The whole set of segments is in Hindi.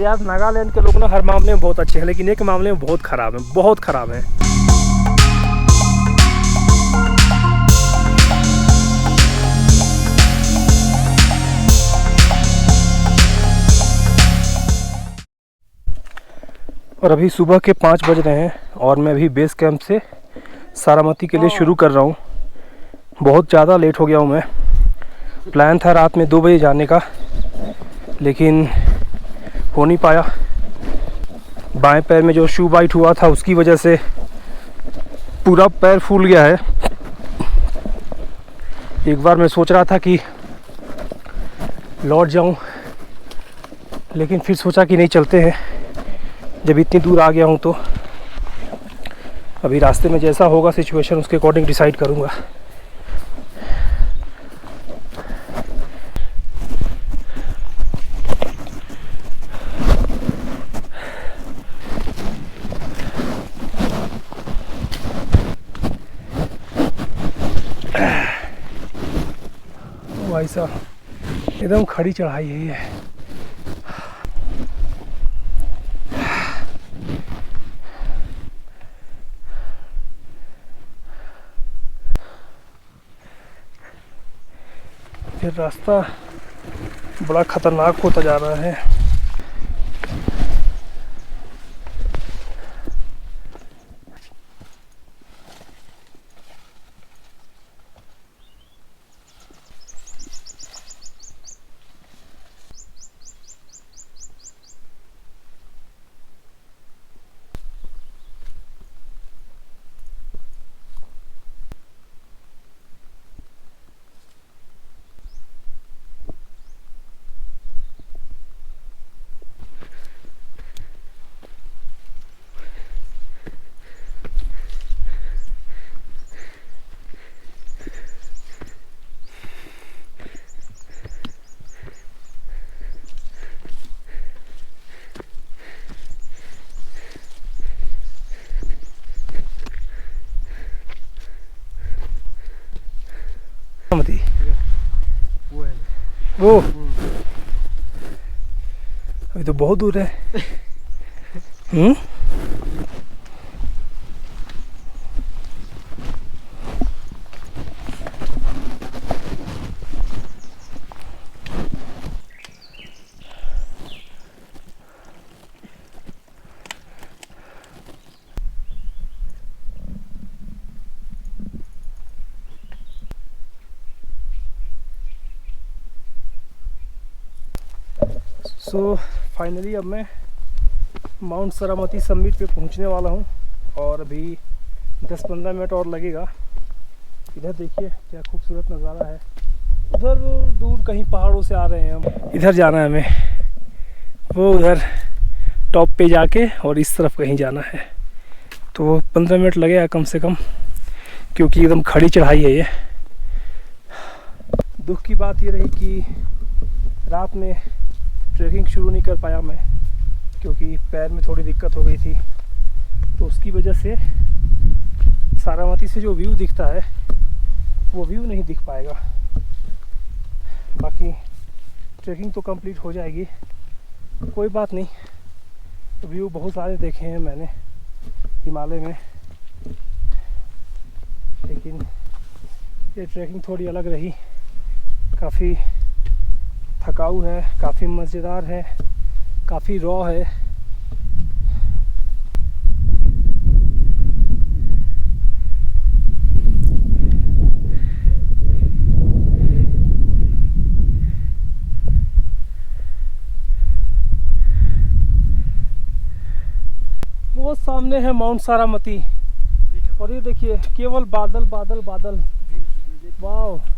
और यार नागालैंड के लोग ना हर मामले में बहुत अच्छे हैं, लेकिन एक मामले में बहुत ख़राब है, बहुत ख़राब है। और अभी सुबह के 5 बज रहे हैं और मैं अभी बेस कैंप से सारामती के लिए शुरू कर रहा हूँ। बहुत ज़्यादा लेट हो गया हूँ मैं। प्लान था रात में 2 बजे जाने का, लेकिन हो नहीं पाया। बाएं पैर में जो शू बाइट हुआ था उसकी वजह से पूरा पैर फूल गया है। एक बार मैं सोच रहा था कि लौट जाऊं, लेकिन फिर सोचा कि नहीं, चलते हैं। जब इतनी दूर आ गया हूं तो अभी रास्ते में जैसा होगा सिचुएशन उसके अकॉर्डिंग डिसाइड करूंगा। भाई साहब एकदम खड़ी चढ़ाई है ये। फिर रास्ता बड़ा खतरनाक होता जा रहा है। वो अभी तो बहुत दूर है। सो फाइनली अब मैं माउंट सारामती समिट पे पहुंचने वाला हूं और अभी 10-15 मिनट और लगेगा। इधर देखिए क्या खूबसूरत नज़ारा है। उधर दूर कहीं पहाड़ों से आ रहे हैं हम। इधर जाना है हमें, वो उधर टॉप पे जाके और इस तरफ कहीं जाना है। तो 15 मिनट लगेगा कम से कम, क्योंकि एकदम खड़ी चढ़ाई है ये। दुख की बात ये रही कि रात में ट्रैकिंग शुरू नहीं कर पाया मैं, क्योंकि पैर में थोड़ी दिक्कत हो गई थी। तो उसकी वजह से सारामती से जो व्यू दिखता है वो व्यू नहीं दिख पाएगा। बाकी ट्रैकिंग तो कंप्लीट हो जाएगी, कोई बात नहीं। व्यू बहुत सारे देखे हैं मैंने हिमालय में, लेकिन ये ट्रैकिंग थोड़ी अलग रही। काफ़ी थकाऊ है, काफ़ी मज़ेदार है, काफ़ी रॉ है। वो सामने है माउंट सारामती और ये देखिए केवल बादल बादल बादल। वाह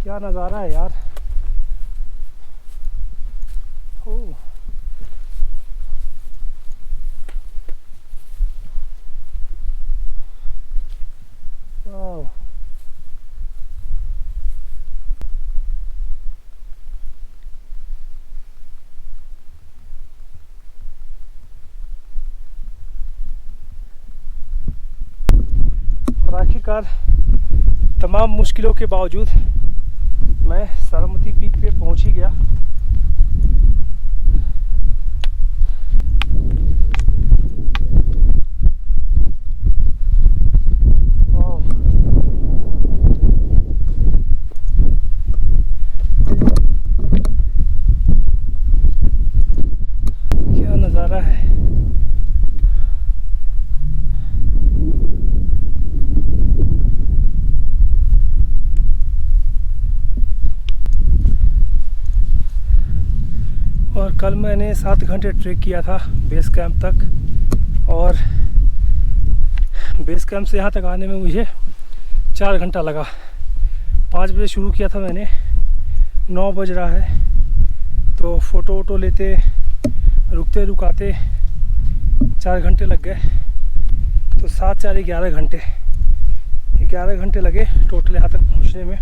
क्या नज़ारा है यार। ओह वाह, और आखिरकार तमाम मुश्किलों के बावजूद मैं सारामती पीक पे पहुंच ही गया। और कल मैंने 7 घंटे ट्रैक किया था बेस कैंप तक, और बेस कैंप से यहाँ तक आने में मुझे 4 घंटा लगा। 5 बजे शुरू किया था मैंने, 9 बज रहा है, तो फ़ोटो वोटो लेते रुकते रुकाते 4 घंटे लग गए। तो 7 4 11 घंटे, 11 घंटे लगे टोटल यहाँ तक पहुँचने में।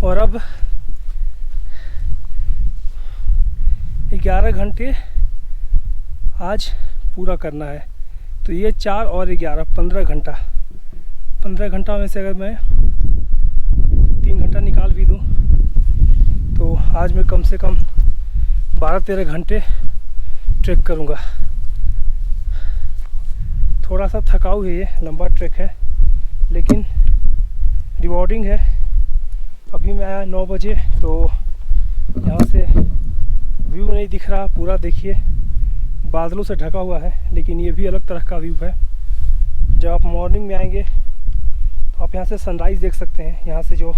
और अब 11 घंटे आज पूरा करना है, तो ये 4 और 11 15 घंटा। 15 घंटा में से अगर मैं 3 घंटा निकाल भी दूँ तो आज मैं कम से कम 12-13 घंटे ट्रैक करूँगा। थोड़ा सा थकाऊ है, ये लंबा ट्रैक है लेकिन रिवॉर्डिंग है। अभी मैं आया 9 बजे, तो यहाँ से व्यू नहीं दिख रहा पूरा, देखिए बादलों से ढका हुआ है, लेकिन ये भी अलग तरह का व्यू है। जब आप मॉर्निंग में आएंगे तो आप यहाँ से सनराइज़ देख सकते हैं। यहाँ से जो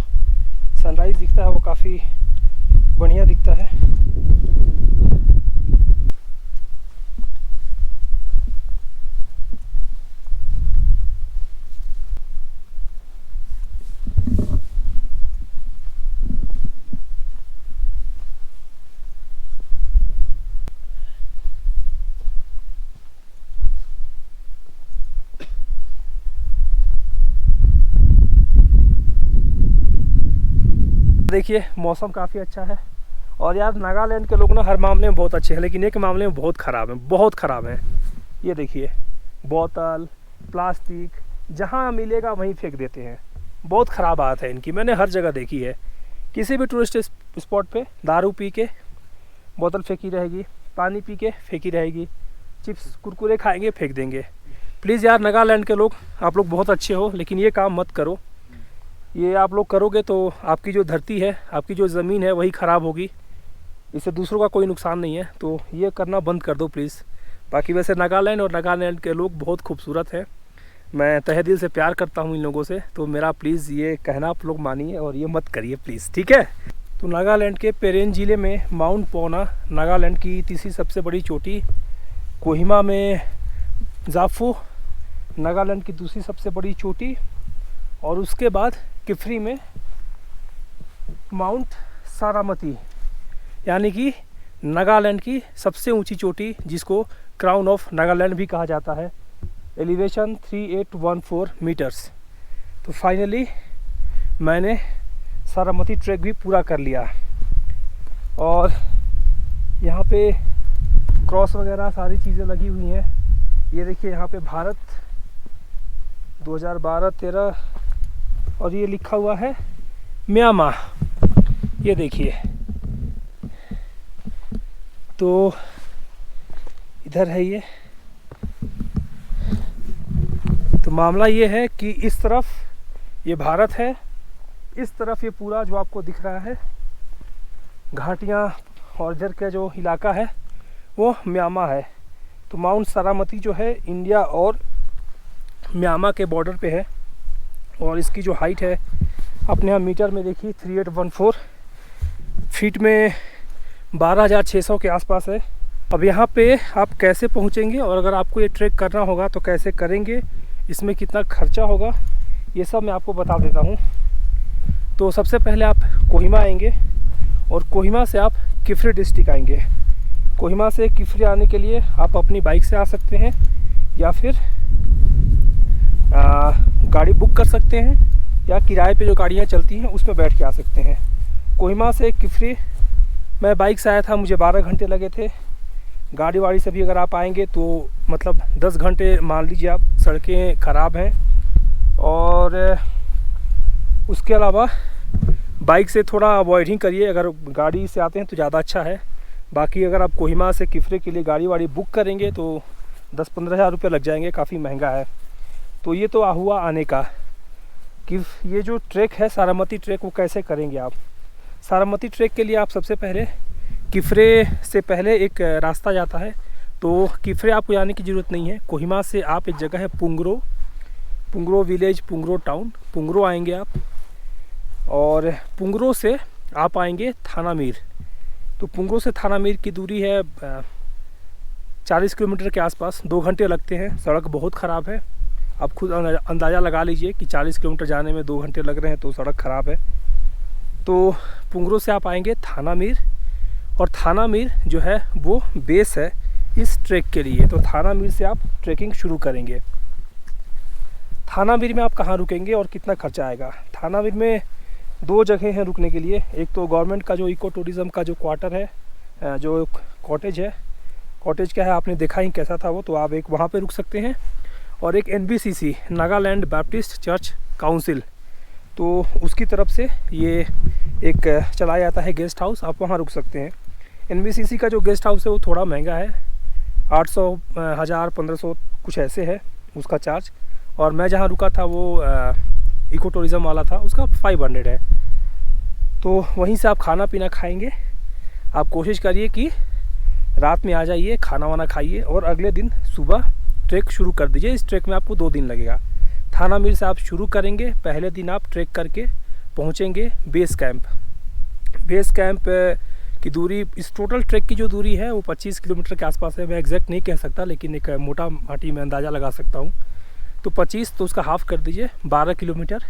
सनराइज़ दिखता है वो काफ़ी बढ़िया दिखता है। देखिए मौसम काफ़ी अच्छा है। और यार नागालैंड के लोग ना हर मामले में बहुत अच्छे हैं, लेकिन एक मामले में बहुत ख़राब हैं, बहुत ख़राब हैं। ये देखिए बोतल प्लास्टिक जहाँ मिलेगा वहीं फेंक देते हैं। बहुत ख़राब आदत है इनकी, मैंने हर जगह देखी है। किसी भी टूरिस्ट स्पॉट पे दारू पी के बोतल फेंकी रहेगी, पानी पी के फेंकी रहेगी, चिप्स कुरकुरे खाएंगे फेंक देंगे। प्लीज़ यार नागालैंड के लोग, आप लोग बहुत अच्छे हो, लेकिन ये काम मत करो। ये आप लोग करोगे तो आपकी जो धरती है, आपकी जो ज़मीन है वही ख़राब होगी, इससे दूसरों का कोई नुकसान नहीं है। तो ये करना बंद कर दो प्लीज़। बाकी वैसे नागालैंड और नागालैंड के लोग बहुत खूबसूरत हैं, मैं तहे दिल से प्यार करता हूँ इन लोगों से। तो मेरा प्लीज़ ये कहना आप लोग मानिए और ये मत करिए प्लीज़, ठीक है। तो नागालैंड के पेरेन ज़िले में माउंट पौना नागालैंड की तीसरी सबसे बड़ी चोटी, कोहिमा में जाफू नागालैंड की दूसरी सबसे बड़ी चोटी, और उसके बाद किफरी में माउंट सारामती, यानी कि नागालैंड की सबसे ऊंची चोटी, जिसको क्राउन ऑफ नागालैंड भी कहा जाता है। Elevation 3814 metres. तो फाइनली मैंने सारामती ट्रैक भी पूरा कर लिया। और यहाँ पे क्रॉस वगैरह सारी चीज़ें लगी हुई हैं। ये देखिए यहाँ पे भारत 2012-13 और ये लिखा हुआ है म्यांमार, ये देखिए। तो इधर है ये। तो मामला ये है कि इस तरफ ये भारत है, इस तरफ ये पूरा जो आपको दिख रहा है घाटियाँ और इधर का जो इलाका है वो म्यांमार है। तो माउंट सारामती जो है इंडिया और म्यांमार के बॉर्डर पे है, और इसकी जो हाइट है अपने यहाँ मीटर में देखिए 3814, फीट में 12,600 के आसपास है। अब यहाँ पे आप कैसे पहुँचेंगे और अगर आपको ये ट्रैक करना होगा तो कैसे करेंगे, इसमें कितना खर्चा होगा, ये सब मैं आपको बता देता हूँ। तो सबसे पहले आप कोहिमा आएंगे और कोहिमा से आप किफरी डिस्ट्रिक्ट आएंगे। कोहिमा से किफरी आने के लिए आप अपनी बाइक से आ सकते हैं या फिर गाड़ी बुक कर सकते हैं, या किराए पे जो गाड़ियाँ चलती हैं उसमें बैठ के आ सकते हैं। कोहिमा से किफरी मैं बाइक से आया था, मुझे 12 घंटे लगे थे। गाड़ी वाड़ी से भी अगर आप आएंगे तो मतलब 10 घंटे मान लीजिए आप। सड़कें ख़राब हैं, और उसके अलावा बाइक से थोड़ा अवॉइड ही करिए। अगर गाड़ी से आते हैं तो ज़्यादा अच्छा है। बाकी अगर आप कोहिमा से किफरी के लिए गाड़ी वाड़ी बुक करेंगे तो 10-15 हज़ार रुपये लग जाएंगे, काफ़ी महंगा है। तो ये तो हुआ आने का। कि ये जो ट्रैक है सारामती ट्रैक, वो कैसे करेंगे आप। सारामती ट्रैक के लिए आप सबसे पहले किफरी से पहले एक रास्ता जाता है, तो किफरी आपको जाने की ज़रूरत नहीं है। कोहिमा से आप एक जगह है पुंगरो विलेज, पुंगरो टाउन, पुंगरो आएंगे आप, और पुंगरो से आप आएंगे थानामीर। तो पुंगरो से थाना मीर की दूरी है 40 किलोमीटर के आसपास। 2 घंटे लगते हैं। सड़क बहुत ख़राब है, आप खुद अंदाज़ा लगा लीजिए कि 40 किलोमीटर जाने में 2 घंटे लग रहे हैं, तो सड़क ख़राब है। तो पुंगरो से आप आएंगे थाना मीर, और थाना मीर जो है वो बेस है इस ट्रैक के लिए। तो थाना मीर से आप ट्रैकिंग शुरू करेंगे। थाना मीर में आप कहाँ रुकेंगे और कितना खर्चा आएगा? थाना मीर में 2 जगह हैं रुकने के लिए। एक तो गवर्नमेंट का जो इको टूरिज़म का जो क्वार्टर है, जो कॉटेज है, कॉटेज क्या है आपने देखा ही कैसा था वो, तो आप एक वहाँ पे रुक सकते हैं। और एक NBCC Nagaland Baptist church council, तो उसकी तरफ से ये एक चलाया जाता है गेस्ट हाउस, आप वहाँ रुक सकते हैं। NBCC का जो गेस्ट हाउस है वो थोड़ा महंगा है, 800, 1000, 1500 कुछ ऐसे है उसका चार्ज। और मैं जहाँ रुका था वो इको टूरिज़म वाला था, उसका 500 है। तो वहीं से आप खाना पीना खाएंगे। आप कोशिश करिए कि रात में आ जाइए, खाना वाना खाइए और अगले दिन सुबह ट्रैक शुरू कर दीजिए। इस ट्रैक में आपको 2 दिन लगेगा। थाना मीर से आप शुरू करेंगे। पहले दिन आप ट्रैक करके पहुंचेंगे बेस कैंप। बेस कैंप की दूरी, इस टोटल ट्रैक की जो दूरी है वो 25 किलोमीटर के आसपास है। मैं एग्जैक्ट नहीं कह सकता, लेकिन एक मोटा माटी में अंदाज़ा लगा सकता हूँ। तो 25, तो उसका हाफ़ कर दीजिए 12 किलोमीटर।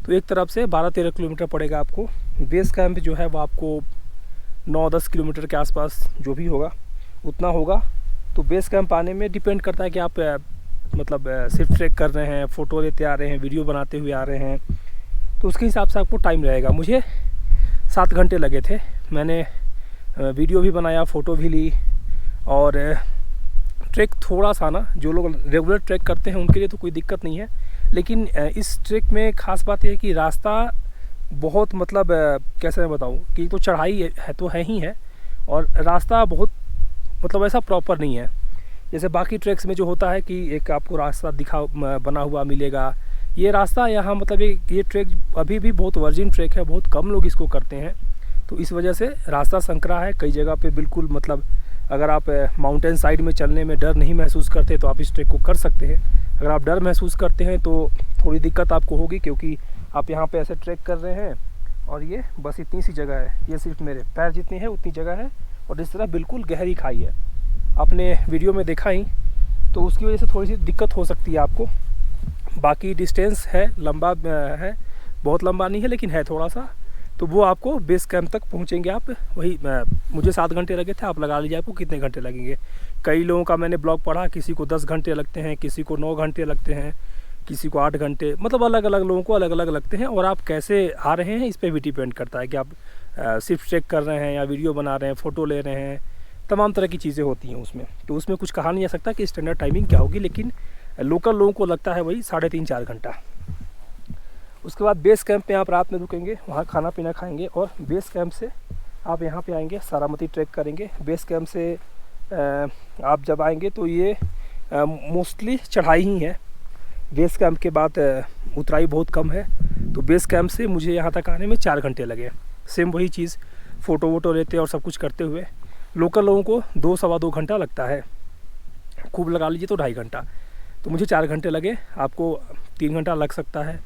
तो एक तरफ से 12-13 किलोमीटर पड़ेगा आपको। बेस कैंप जो है वो आपको 9-10 किलोमीटर के आसपास जो भी होगा उतना होगा। तो बेस कैंप आने में डिपेंड करता है कि आप मतलब सिर्फ ट्रैक कर रहे हैं, फ़ोटो लेते आ रहे हैं, वीडियो बनाते हुए आ रहे हैं, तो उसके हिसाब से आपको टाइम रहेगा। मुझे 7 घंटे लगे थे। मैंने वीडियो भी बनाया, फ़ोटो भी ली। और ट्रैक थोड़ा सा ना, जो लोग रेगुलर ट्रैक करते हैं उनके लिए तो कोई दिक्कत नहीं है, लेकिन इस ट्रैक में ख़ास बात यह है कि रास्ता बहुत, मतलब कैसे मैं बताऊँ कि तो चढ़ाई है तो है ही है, और रास्ता बहुत मतलब ऐसा प्रॉपर नहीं है जैसे बाकी ट्रैक्स में जो होता है कि एक आपको रास्ता बना हुआ मिलेगा। ये रास्ता यहाँ मतलब ये ट्रैक अभी भी बहुत वर्जिन ट्रैक है, बहुत कम लोग इसको करते हैं। तो इस वजह से रास्ता संकरा है कई जगह पे बिल्कुल। मतलब अगर आप माउंटेन साइड में चलने में डर नहीं महसूस करते तो आप इस ट्रैक को कर सकते हैं। अगर आप डर महसूस करते हैं तो थोड़ी दिक्कत आपको होगी, क्योंकि आप यहाँ पे ऐसे ट्रैक कर रहे हैं और ये बस इतनी सी जगह है, ये सिर्फ मेरे पैर जितनी है उतनी जगह है, और इस तरह बिल्कुल गहरी खाई है। आपने वीडियो में देखा ही, तो उसकी वजह से थोड़ी सी दिक्कत हो सकती है आपको। बाकी डिस्टेंस है, लंबा है, बहुत लंबा नहीं है लेकिन है थोड़ा सा। तो वो आपको बेस कैंप तक पहुंचेंगे आप। वही मुझे 7 घंटे लगे थे, आप लगा लीजिए आपको कितने घंटे लगेंगे। कई लोगों का मैंने ब्लॉग पढ़ा, किसी को 10 घंटे लगते हैं, किसी को 9 घंटे लगते हैं, किसी को 8 घंटे, मतलब अलग अलग लोगों को अलग अलग लगते हैं। और आप कैसे आ रहे हैं इस पर भी डिपेंड करता है कि आप सिर्फ चेक कर रहे हैं या वीडियो बना रहे हैं, फ़ोटो ले रहे हैं, तमाम तरह की चीज़ें होती हैं उसमें। तो उसमें कुछ कहा नहीं जा सकता कि स्टैंडर्ड टाइमिंग क्या होगी, लेकिन लोकल लोगों को लगता है वही 3.5-4 घंटा। उसके बाद बेस कैंप पे आप रात में रुकेंगे, वहाँ खाना पीना खाएंगे, और बेस कैंप से आप यहाँ पे आएंगे, सारामती ट्रैक करेंगे। बेस कैंप से आप जब आएंगे तो ये मोस्टली चढ़ाई ही है। बेस कैंप के बाद उतराई बहुत कम है। तो बेस कैंप से मुझे यहाँ तक आने में 4 घंटे लगे। सेम वही चीज़, फ़ोटो वोटो लेते और सब कुछ करते हुए लोकल लोगों को 2-2.25 घंटा लगता है, खूब लगा लीजिए तो 2.5 घंटा। तो मुझे 4 घंटे लगे, आपको 3 घंटा लग सकता है,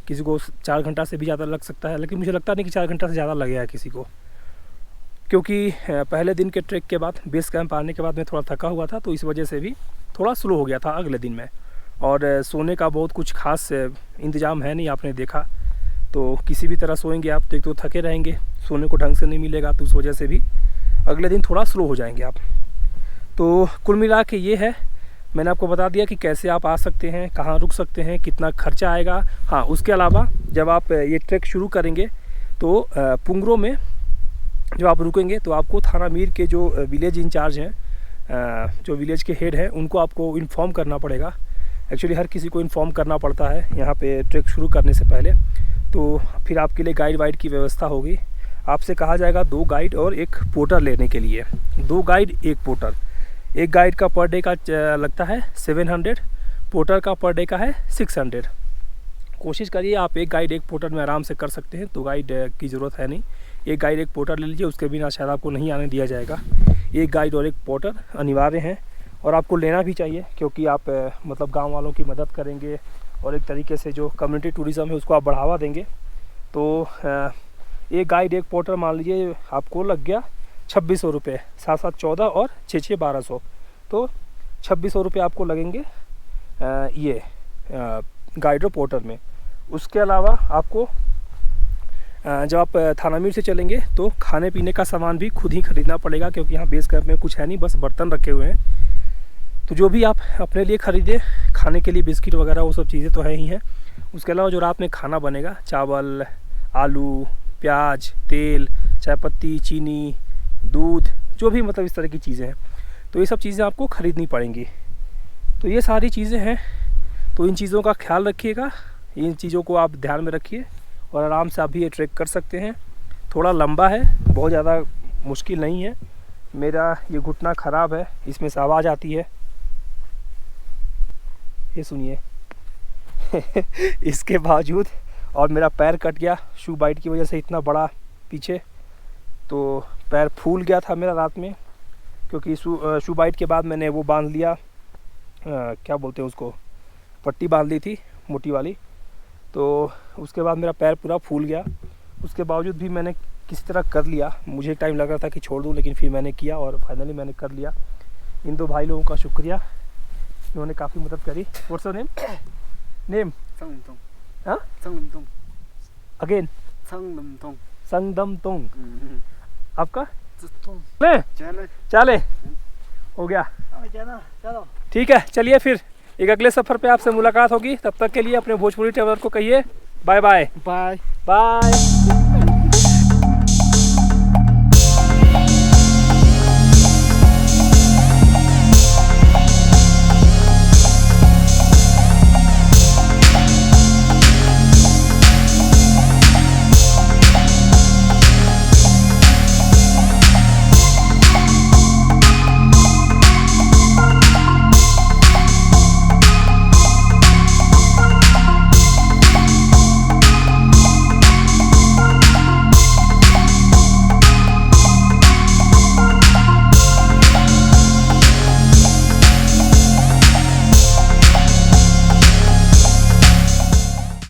किसी को 4 घंटा से भी ज़्यादा लग सकता है, लेकिन मुझे लगता नहीं कि 4 घंटा से ज़्यादा लगेगा किसी को, क्योंकि पहले दिन के ट्रैक के बाद बेस कैंप आने के बाद मैं थोड़ा थका हुआ था, तो इस वजह से भी थोड़ा स्लो हो गया था अगले दिन में। और सोने का बहुत कुछ खास इंतज़ाम है नहीं, आपने देखा। तो किसी भी तरह सोएंगे आप तो एक तो थके रहेंगे, सोने को ढंग से नहीं मिलेगा, तो उस वजह से भी अगले दिन थोड़ा स्लो हो जाएंगे आप। तो कुल मिला के ये है, मैंने आपको बता दिया कि कैसे आप आ सकते हैं, कहाँ रुक सकते हैं, कितना खर्चा आएगा। हाँ, उसके अलावा जब आप ये ट्रैक शुरू करेंगे तो पुंगरो में जब आप रुकेंगे तो आपको थाना मीर के जो विलेज इंचार्ज हैं, जो विलेज के हेड हैं, उनको आपको इन्फॉर्म करना पड़ेगा। एक्चुअली हर किसी को इन्फॉर्म करना पड़ता है यहाँ पे ट्रैक शुरू करने से पहले। तो फिर आपके लिए गाइड वाइड की व्यवस्था होगी। आपसे कहा जाएगा 2 गाइड और 1 पोर्टर लेने के लिए। 2 गाइड 1 पोर्टर। एक गाइड का पर डे का लगता है 700, पोर्टर का पर डे का है 600। कोशिश करिए आप 1 गाइड 1 पोर्टर में आराम से कर सकते हैं, तो गाइड की ज़रूरत है नहीं। 1 गाइड 1 पोर्टर ले लीजिए, उसके बिना शायद आपको नहीं आने दिया जाएगा। 1 गाइड और 1 पोर्टर अनिवार्य हैं, और आपको लेना भी चाहिए, क्योंकि आप मतलब गांव वालों की मदद करेंगे और एक तरीके से जो कम्युनिटी टूरिज़्म है उसको आप बढ़ावा देंगे। तो 1 गाइड 1 पोर्टर मान लीजिए आपको लग गया 2600 रुपये, 7-7 14 और 6-6 1200, तो 2600 रुपये आपको लगेंगे ये गाइड और पोर्टर में। उसके अलावा आपको जब आप थाना मीर से चलेंगे तो खाने पीने का सामान भी खुद ही खरीदना पड़ेगा, क्योंकि यहाँ बेस कैंप में कुछ है नहीं, बस बर्तन रखे हुए हैं। तो जो भी आप अपने लिए ख़रीदे खाने के लिए, बिस्किट वगैरह वो सब चीज़ें तो है ही हैं। उसके अलावा जो रात में खाना बनेगा, चावल, आलू, प्याज, तेल, चाय पत्ती, चीनी, दूध, जो भी मतलब इस तरह की चीज़ें हैं, तो ये सब चीज़ें आपको ख़रीदनी पड़ेंगी। तो ये सारी चीज़ें हैं, तो इन चीज़ों का ख्याल रखिएगा, इन चीज़ों को आप ध्यान में रखिए और आराम से आप भी ये ट्रैक कर सकते हैं। थोड़ा लंबा है, बहुत ज़्यादा मुश्किल नहीं है। मेरा ये घुटना ख़राब है, इसमें से आवाज़ आती है, ये सुनिए इसके बावजूद, और मेरा पैर कट गया शू बाइट की वजह से, इतना बड़ा पीछे, तो पैर फूल गया था मेरा रात में, क्योंकि शू बाइट के बाद मैंने वो बांध लिया, क्या बोलते हैं उसको, पट्टी बांध ली थी मोटी वाली, तो उसके बाद मेरा पैर पूरा फूल गया। उसके बावजूद भी मैंने किसी तरह कर लिया। मुझे टाइम लग रहा था कि छोड़ दूं, लेकिन फिर मैंने किया और फाइनली मैंने कर लिया। इन दो भाई लोगों का शुक्रिया, इन्होंने काफ़ी मदद करी। What's your name? नेम हाँ अगेन संगदम तोंग। आपका चाले हो गया, ठीक है। चलिए फिर एक अगले सफ़र पे आपसे मुलाकात होगी। तब तक के लिए अपने भोजपुरी ट्रैवलर को कहिए बाय बाय। Bye bye.